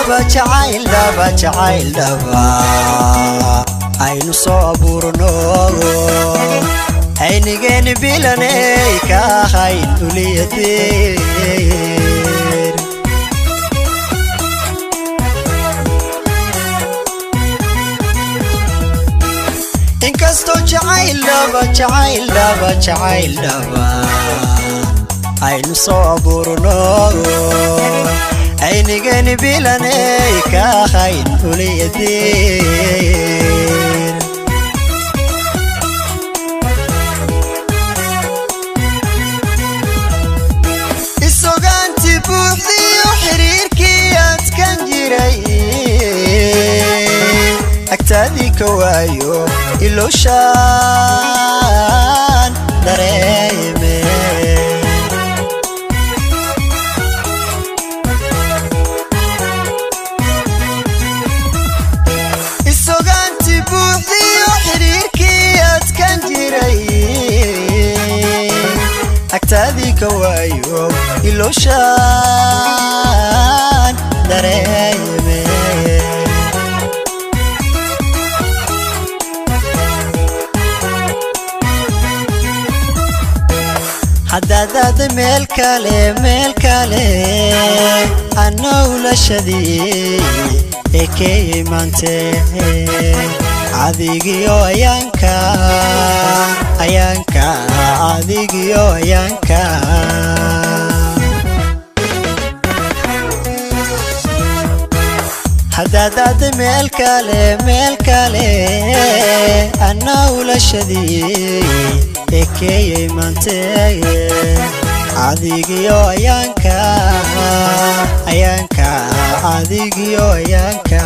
jacayl dhaba aynu soo abuurno aynigeeni bilanay ka ahayn uliyadeen inkastoo jacayl dhaba aynu soo abuurno aynigeeni bilanay ka ahayn uliyadeen isogaanti buuxdiyo xiriirkii adkan jiray agtaadii ka waayo ilooshaan dareeme isogaanti buuxdiyo xiriirkii adkan jiray agtaadii ka waayo ilooshaan dareeme haddaad meel kale annawlashadii ekey maante adigiyo ayaanka adigiyo ayaanka haddaad meel kale annawlashadii ekey maante adigiyo ayaanka adigiyo ayaanka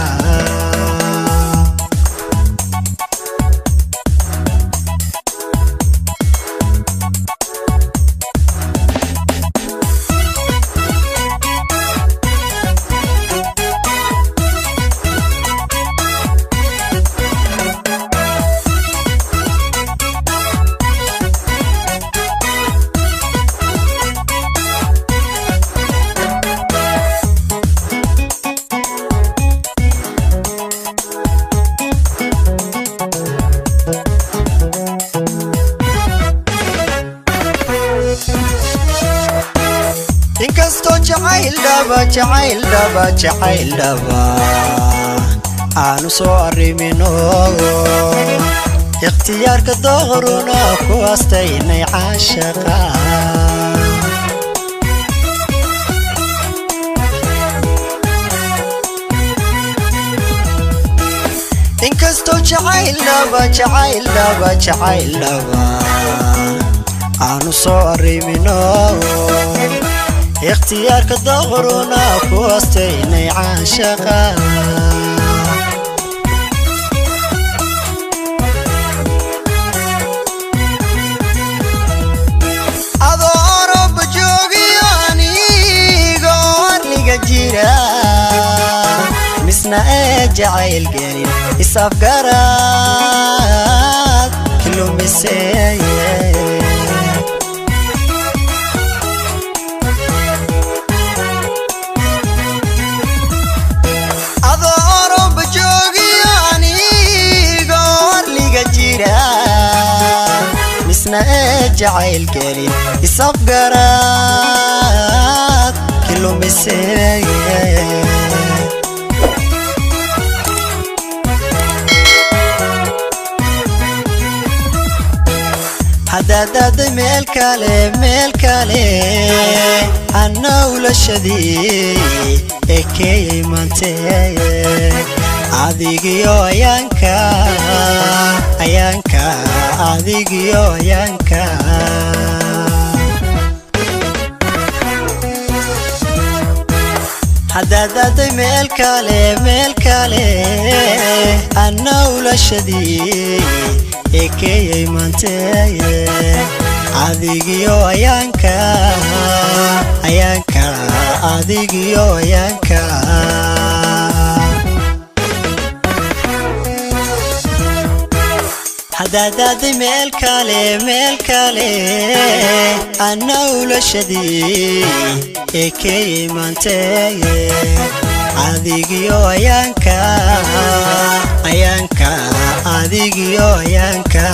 inkastoo jacayl dhaba aanu soo arrimino ikhtiyaarka dooruna ku astaynay caashaqa inkastoo jacayl dhaba aanu soo arrimino ikhtiyaarka dooruna ku astaynay caashaqa adoo oroba joogiyo anigo arliga jira misna ee jacayl gelin isafgaraad kilumiseeye jacayl gelin isafgaraad kilumiseeye haddaad meel kale annawlashadii ekey maante adigiyo ayaanka adigiyo ayaanka haddaad meel kale annawlashadii ekey maante adigiyo ayaanka adigiyo ayaanka hadadaadi meel kale ana ulashadii ekeeyey maantee adigiyo ayaanka adigiyo ayaanka